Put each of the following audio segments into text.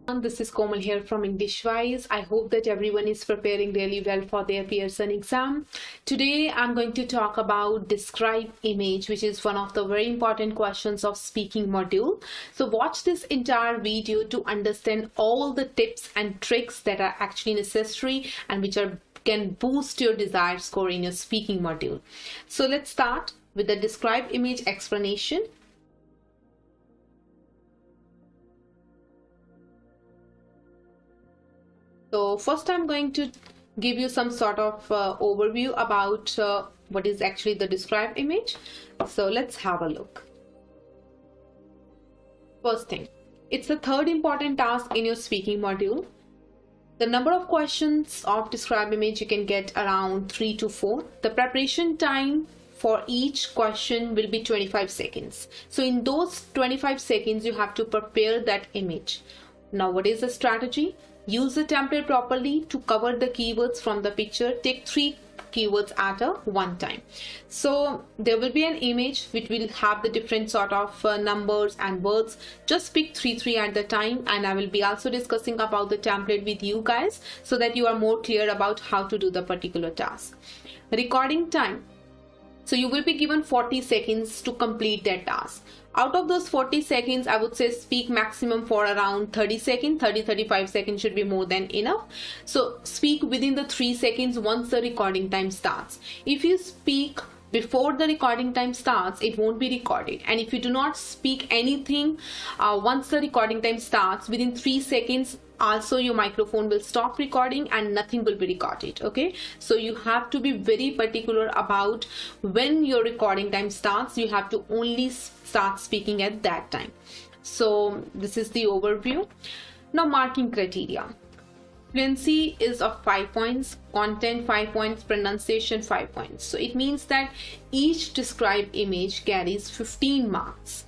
This is Komal here from EnglishWise. I hope that everyone is preparing really well for their Pearson exam. Today I'm going to talk about describe image, which is one of the very important questions of speaking module. So watch this entire video to understand all the tips and tricks that are actually necessary and which can boost your desired score in your speaking module. So let's start with the describe image explanation. So first I'm going to give you some sort of overview about what is actually the describe image. So let's have a look. First thing, it's the third important task in your speaking module. The number of questions of describe image you can get around 3 to 4. The preparation time for each question will be 25 seconds. So in those 25 seconds you have to prepare that image. Now what is the strategy? Use the template properly to cover the keywords from the picture. Take 3 keywords at one time. So there will be an image which will have the different sort of numbers and words. Just pick 3 at the time, and I will be also discussing about the template with you guys so that you are more clear about how to do the particular task. Recording time. So you will be given 40 seconds to complete that task. Out of those 40 seconds, I would say speak maximum for around 30 seconds. 30-35 seconds should be more than enough. So speak within the 3 seconds once the recording time starts. If you speak before the recording time starts, it won't be recorded. And if you do not speak anything once the recording time starts, within 3 seconds, also your microphone will stop recording and nothing will be recorded. Okay, so you have to be very particular about when your recording time starts. You have to only start speaking at that time. So this is the overview. Now marking criteria. Fluency is of 5 points, content 5 points, pronunciation 5 points. So it means that each described image carries 15 marks.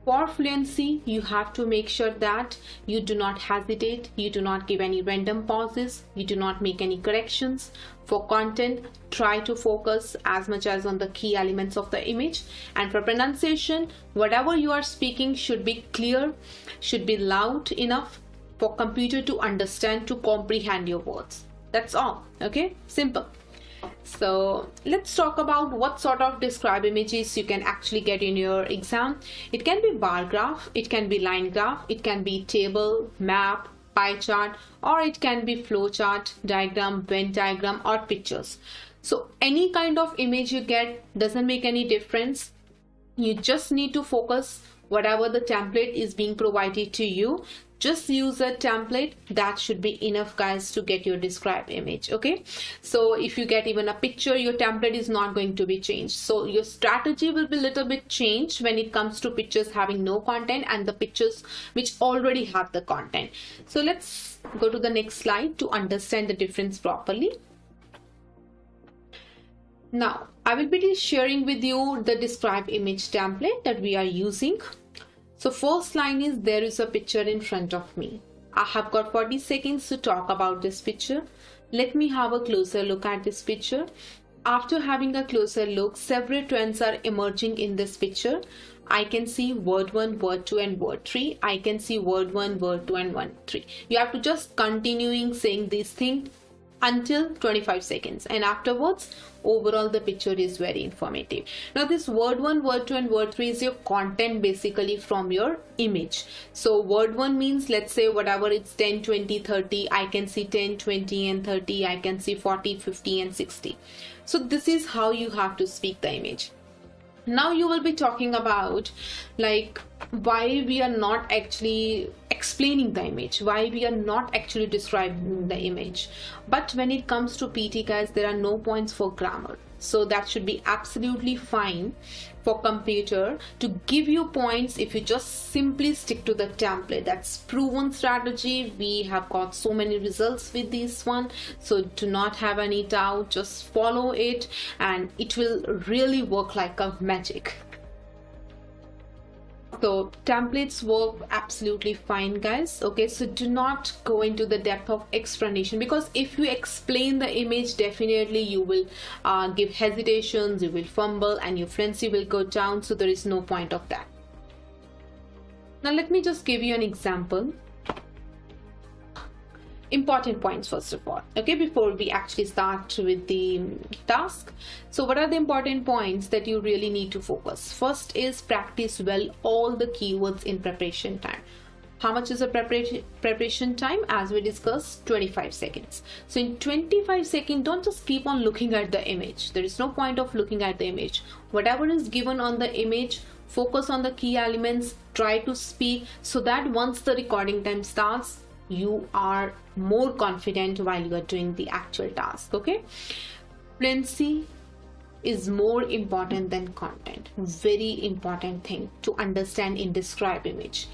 For fluency, you have to make sure that you do not hesitate, you do not give any random pauses, you do not make any corrections. For content, try to focus as much as on the key elements of the image. And for pronunciation, whatever you are speaking should be clear, should be loud enough for computer to understand, to comprehend your words. That's all. Okay, simple. So let's talk about what sort of describe images you can actually get in your exam. It can be bar graph, it can be line graph, it can be table, map, pie chart, or it can be flow chart, diagram, Venn diagram, or pictures. So any kind of image you get doesn't make any difference. You just need to focus whatever the template is being provided to you. Just use a template. That should be enough, guys, to get your described image. Okay, so if you get even a picture, your template is not going to be changed. So your strategy will be a little bit changed when it comes to pictures having no content and the pictures which already have the content. So let's go to the next slide to understand the difference properly. Now I will be sharing with you the describe image template that we are using. So first line is, there is a picture in front of me. I have got 40 seconds to talk about this picture. Let me have a closer look at this picture. After having a closer look, several trends are emerging in this picture. I can see word 1, word 2 and word 3. I can see word 1, word 2 and word 3. You have to just continuing saying this thing until 25 seconds, and afterwards overall the picture is very informative. Now this word 1, word 2 and word 3 is your content basically from your image. So word 1 means, let's say whatever it's 10, 20, 30. I can see 10, 20 and 30. I can see 40, 50 and 60. So this is how you have to speak the image. Now you will be talking about like why we are not actually explaining the image, why we are not actually describing the image. But when it comes to PT, guys, there are no points for grammar. So that should be absolutely fine for computer to give you points if you just simply stick to the template. That's proven strategy. We have got so many results with this one. So do not have any doubt, just follow it and it will really work like a magic. So templates work absolutely fine, guys. Okay, so do not go into the depth of explanation, because if you explain the image, definitely you will give hesitations, you will fumble and your fluency will go down. So there is no point of that. Now let me just give you an example. important points first of all, okay, before we actually start with the task. So what are the important points that you really need to focus? First is practice well all the keywords in preparation time. How much is the preparation time? As we discussed, 25 seconds. So in 25 seconds, don't just keep on looking at the image. There is no point of looking at the image. Whatever is given on the image, focus on the key elements, try to speak, so that once the recording time starts, you are more confident while you are doing the actual task, okay? Fluency is more important than content. Very important thing to understand in describe image.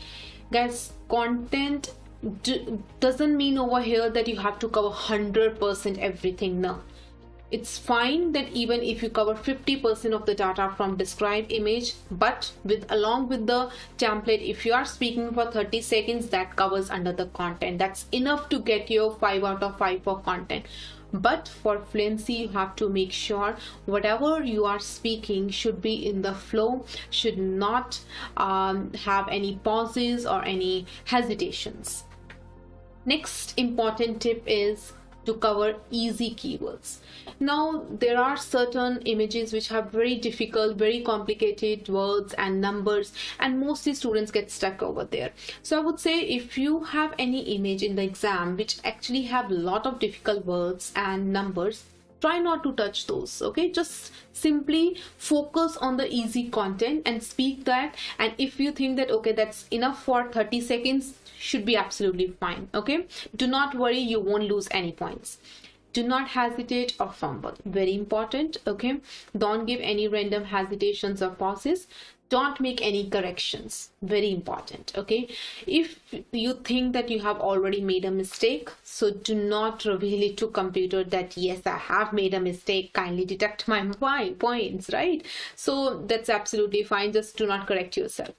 Guys, content doesn't mean over here that you have to cover 100% everything. No, it's fine that even if you cover 50% of the data from describe image, but along with the template, if you are speaking for 30 seconds, that covers under the content. That's enough to get your 5 out of 5 for content. But for fluency, you have to make sure whatever you are speaking should be in the flow, should not have any pauses or any hesitations. Next important tip is to cover easy keywords. Now, there are certain images which have very difficult, very complicated words and numbers, and mostly students get stuck over there. So I would say if you have any image in the exam which actually have a lot of difficult words and numbers, try not to touch those, okay? Just simply focus on the easy content and speak that. And if you think that, okay, that's enough for 30 seconds, should be absolutely fine, okay? Do not worry, you won't lose any points. Do not hesitate or fumble. Very important, okay? Don't give any random hesitations or pauses. Don't make any corrections. Very important, okay? If you think that you have already made a mistake, so do not reveal it to computer that yes, I have made a mistake, kindly deduct my points, right? So that's absolutely fine. Just do not correct yourself.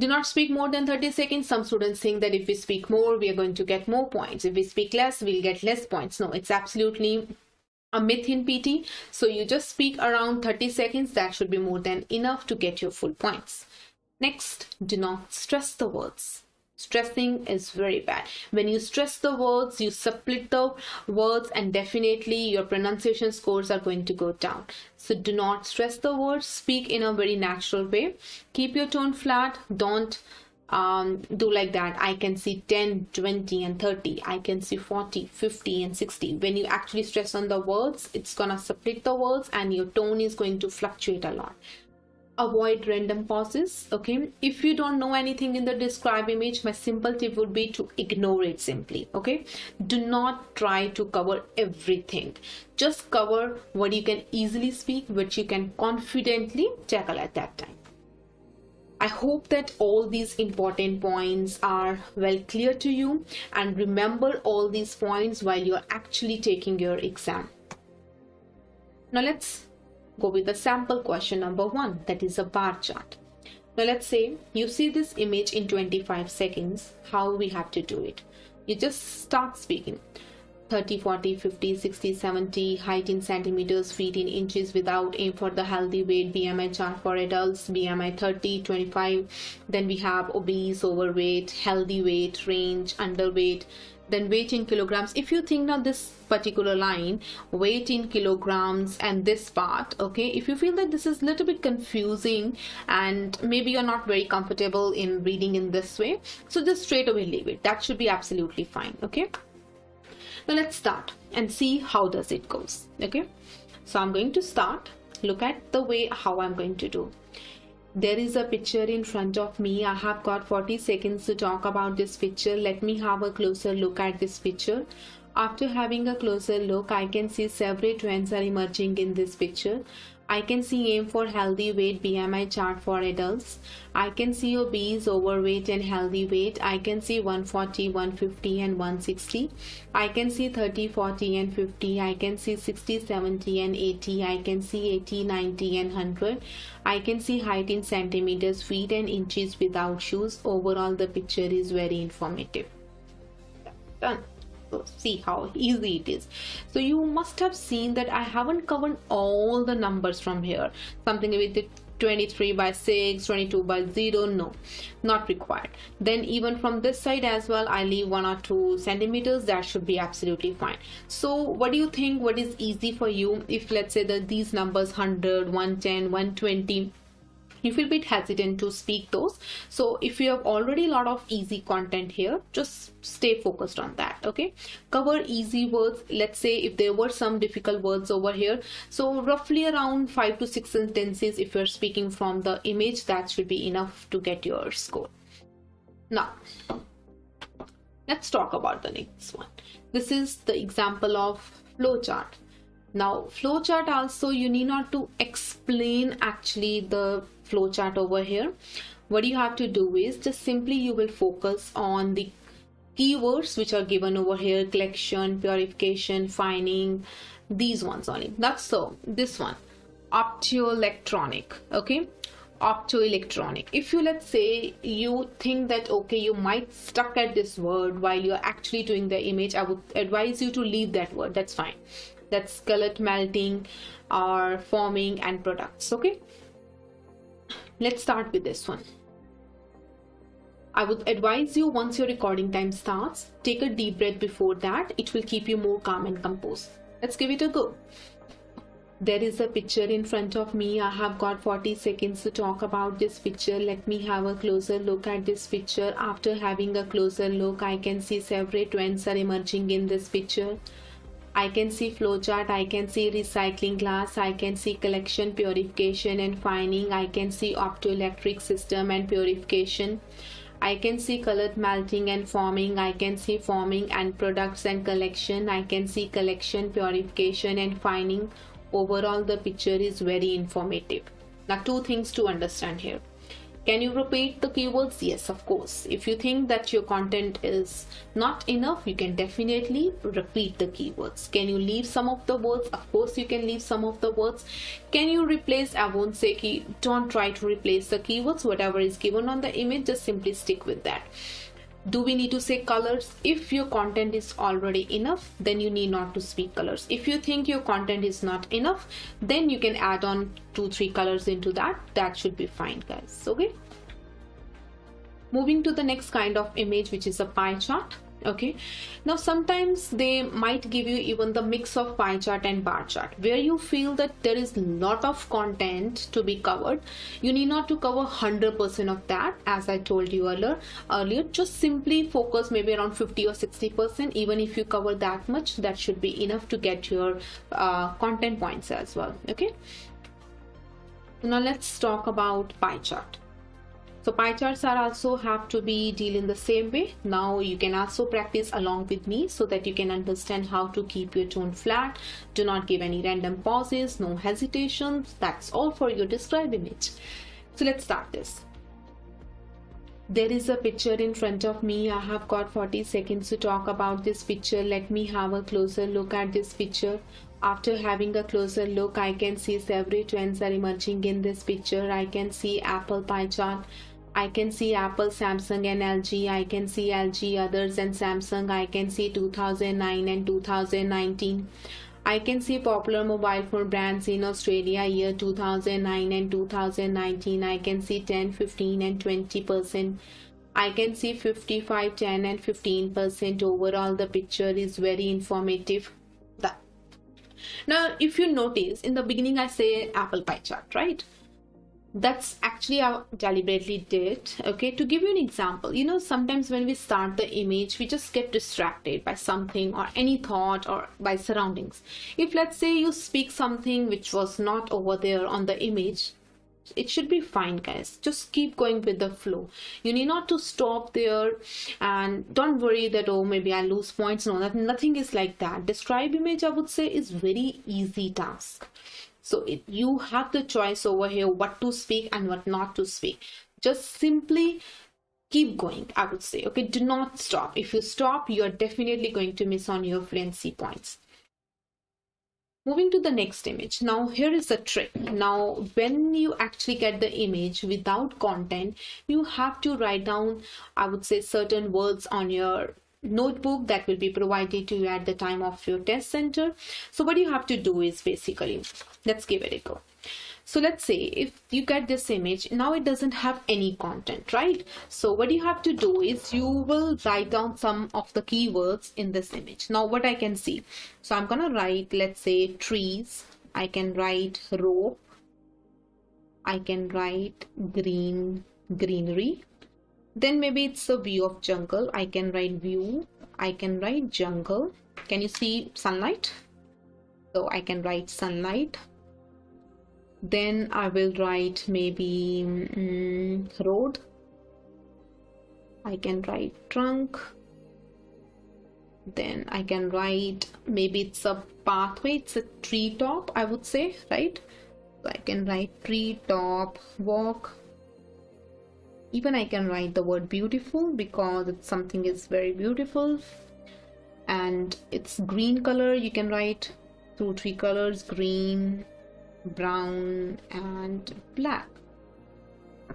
Do not speak more than 30 seconds. Some students think that if we speak more, we are going to get more points. If we speak less, we'll get less points. No, it's absolutely a myth in PT. So you just speak around 30 seconds. That should be more than enough to get your full points. Next, do not stress the words. Stressing is very bad. When you stress the words, you split the words, and definitely your pronunciation scores are going to go down. So do not stress the words. Speak in a very natural way. Keep your tone flat. Don't do like that. I can see 10, 20 and 30. I can see 40, 50 and 60. When you actually stress on the words, it's gonna split the words and your tone is going to fluctuate a lot. Avoid random pauses, okay? If you don't know anything in the describe image, my simple tip would be to ignore it simply, okay? Do not try to cover everything. Just cover what you can easily speak, which you can confidently tackle at that time. I hope that all these important points are well clear to you, and remember all these points while you're actually taking your exam. Now let's go with the sample question number 1, that is a bar chart. Now let's say you see this image in 25 seconds. How we have to do it? You just start speaking. 30, 40, 50, 60, 70, height in centimeters, feet in inches without, aim for the healthy weight, BMI chart for adults, BMI 30, 25. Then we have obese, overweight, healthy weight, range, underweight. Then weight in kilograms. If you think now this particular line, weight in kilograms, and this part, okay, if you feel that this is a little bit confusing and maybe you're not very comfortable in reading in this way, so just straight away leave it. That should be absolutely fine, okay? Now let's start and see how does it goes, okay? So I'm going to start. Look at the way how I'm going to do. There is a picture in front of me. I have got 40 seconds to talk about this picture. Let me have a closer look at this picture. After having a closer look, I can see several trends are emerging in this picture. I can see aim for healthy weight, BMI chart for adults. I can see obese, overweight and healthy weight. I can see 140, 150 and 160. I can see 30, 40 and 50. I can see 60, 70 and 80. I can see 80, 90 and 100. I can see height in centimeters, feet and inches without shoes. Overall, the picture is very informative. Done. So see how easy it is. So you must have seen that I haven't covered all the numbers from here. Something with 23 by 6, 22 by 0. No, not required. Then even from this side as well, I leave 1 or 2 centimeters. That should be absolutely fine. So what do you think? What is easy for you? If let's say that these numbers 100, 110, 120, you feel a bit hesitant to speak those. So if you have already a lot of easy content here, just stay focused on that. Okay, cover easy words. Let's say if there were some difficult words over here, so roughly around 5 to 6 sentences if you're speaking from the image, that should be enough to get your score. Now let's talk about the next one. This is the example of flowchart. Now flowchart also, you need not to explain actually the flowchart over here. What you have to do is just simply you will focus on the keywords which are given over here: collection, purification, fining, these ones only. That's so this one, optoelectronic. Okay, optoelectronic. If you, let's say you think that okay, you might stuck at this word while you're actually doing the image, I would advise you to leave that word. That's fine. That's color melting or forming and products. Okay, let's start with this one. I would advise you, once your recording time starts, take a deep breath before that. It will keep you more calm and composed. Let's give it a go. There is a picture in front of me. I have got 40 seconds to talk about this picture. Let me have a closer look at this picture. After having a closer look, I can see several trends are emerging in this picture. I can see flowchart, I can see recycling glass, I can see collection, purification and fining, I can see optoelectric system and purification, I can see colored melting and forming, I can see forming and products and collection, I can see collection, purification and fining. Overall, the picture is very informative. Now, 2 things to understand here. Can you repeat the keywords? Yes, of course. If you think that your content is not enough, you can definitely repeat the keywords. Can you leave some of the words? Of course, you can leave some of the words. Can you replace? I won't say don't try to replace the keywords. Whatever is given on the image, just simply stick with that. Do we need to say colors? If your content is already enough, then you need not to speak colors. If you think your content is not enough, then you can add on 2-3 colors into that. That should be fine, guys. Okay, moving to the next kind of image, which is a pie chart. Okay, now sometimes they might give you even the mix of pie chart and bar chart, where you feel that there is a lot of content to be covered. You need not to cover 100% of that. As I told you earlier, just simply focus maybe around 50 or 60%. Even if you cover that much, that should be enough to get your content points as well. Okay, now let's talk about pie chart. So pie charts are also have to be deal in the same way. Now you can also practice along with me so that you can understand how to keep your tone flat. Do not give any random pauses, no hesitations. That's all for your describe image. So let's start this. There is a picture in front of me. I have got 40 seconds to talk about this picture. Let me have a closer look at this picture. After having a closer look, I can see several trends are emerging in this picture. I can see Apple pie chart. I can see Apple, Samsung and LG. I can see LG, others and Samsung. I can see 2009 and 2019. I can see popular mobile phone brands in Australia year 2009 and 2019. I can see 10, 15 and 20%. I can see 55, 10 and 15%. Overall, the picture is very informative. Now, if you notice, in the beginning I say apple pie chart, right? That's actually I deliberately did, okay, to give you an example. You know, sometimes when we start the image, we just get distracted by something or any thought or by surroundings. If let's say you speak something which was not over there on the image, it should be fine, guys. Just keep going with the flow. You need not to stop there and don't worry that, oh, maybe I lose points. No, nothing is like that. Describe image, I would say, is very easy task. So you have the choice over here what to speak and what not to speak. Just simply keep going, I would say. Okay, do not stop. If you stop, you're definitely going to miss on your fluency points. Moving to the next image. Now here is the trick. Now when you actually get the image without content, you have to write down, I would say, certain words on your notebook that will be provided to you at the time of your test center. So what you have to do is basically, let's give it a go. So let's say if you get this image, now it doesn't have any content, right? So what you have to do is you will write down some of the keywords in this image. Now what I can see, so I'm gonna write, let's say, trees. I can write rope. I can write greenery. Then maybe it's a view of jungle. I can write view. I can write jungle. Can you see sunlight? So I can write sunlight. Then I will write maybe road. I can write trunk. Then I can write, maybe it's a pathway, it's a tree top, I would say, right? So I can write tree top walk. Even I can write the word beautiful because it's something is very beautiful. And it's green color. You can write 2-3 colors: green, brown, and black.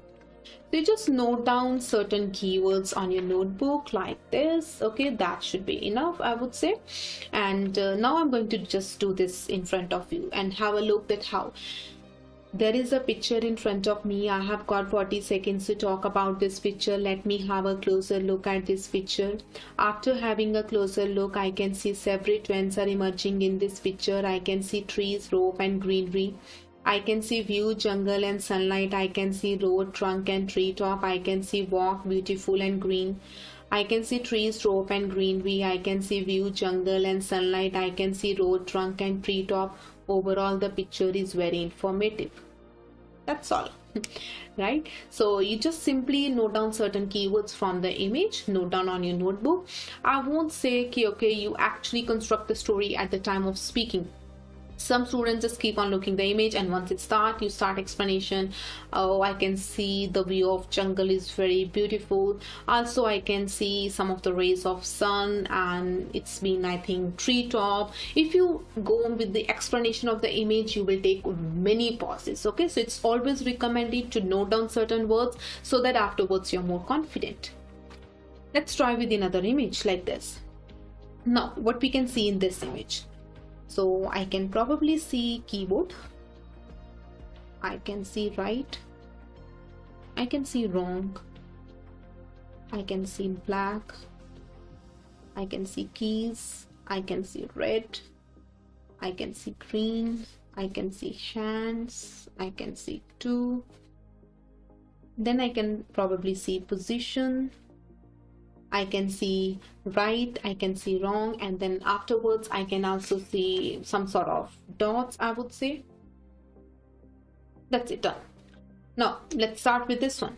So you just note down certain keywords on your notebook like this. Okay, that should be enough, I would say. And now I'm going to just do this in front of you and have a look at how. There is a picture in front of me. I have got 40 seconds to talk about this picture. Let me have a closer look at this picture. After having a closer look, I can see several trends are emerging in this picture. I can see trees, rope, and greenery. I can see view, jungle, and sunlight. I can see road, trunk, and treetop. I can see walk, beautiful, and green. I can see trees, rope, and greenery. I can see view, jungle, and sunlight. I can see road, trunk, and treetop. Overall, the picture is very informative. That's all. Right? So you just simply note down certain keywords from the image, note down on your notebook. I won't say okay, you actually construct the story at the time of speaking. Some students just keep on looking the image, and once it starts, you start explanation. Oh, I can see the view of jungle is very beautiful. Also, I can see some of the rays of sun, and it's been, I think, treetop. If you go on with the explanation of the image, you will take many pauses. Okay, so it's always recommended to note down certain words so that afterwards you're more confident. Let's try with another image like this. Now, what we can see in this image. So I can probably see keyboard. I can see right. I can see wrong. I can see black. I can see keys. I can see red. I can see green. I can see hands. I can see two. Then I can probably see position. I can see right, I can see wrong, and then afterwards I can also see some sort of dots, I would say. That's it, done. Now let's start with this one.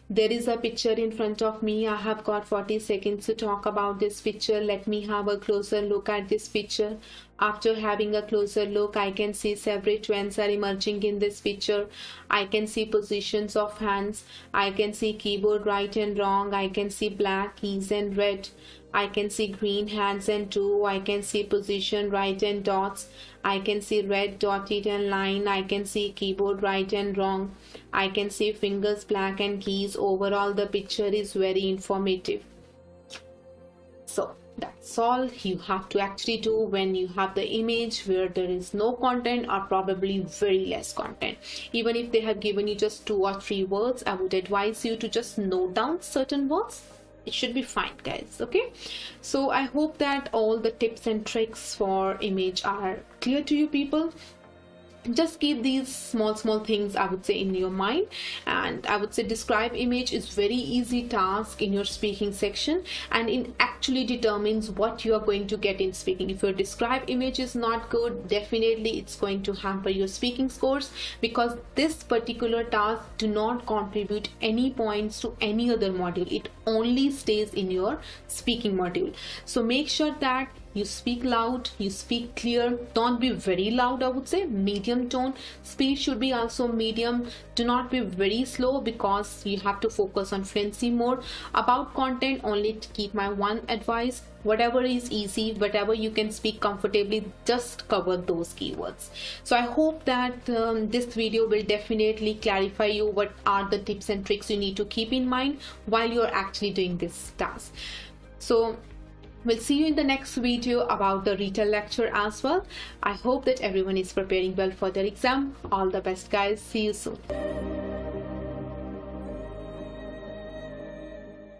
There is a picture in front of me. I have got 40 seconds to talk about this picture. Let me have a closer look at this picture. After having a closer look, I can see several trends are emerging in this picture. I can see positions of hands. I can see keyboard right and wrong. I can see black keys and red. I can see green hands and two. I can see position right and dots. I can see red dotted and line. I can see keyboard right and wrong. I can see fingers black and keys. Overall, the picture is very informative. So that's all you have to actually do when you have the image where there is no content or probably very less content. Even if they have given you just 2 or 3 words, I would advise you to just note down certain words. It should be fine, guys. Okay, so I hope that all the tips and tricks for image are clear to you people. Just keep these small things, I would say, in your mind, and I would say describe image is very easy task in your speaking section, and it actually determines what you are going to get in speaking. If your describe image is not good, definitely it's going to hamper your speaking scores, because this particular task do not contribute any points to any other module. It only stays in your speaking module. So make sure that you speak loud, you speak clear. Don't be very loud, I would say. Medium tone. Speed should be also medium. Do not be very slow, because you have to focus on fluency more. About content, only to keep my one advice: whatever is easy, whatever you can speak comfortably, just cover those keywords. So I hope that this video will definitely clarify you what are the tips and tricks you need to keep in mind while you're actually doing this task. So We'll see you in the next video about the retail lecture as well. I hope that everyone is preparing well for their exam. All the best, guys. See you soon.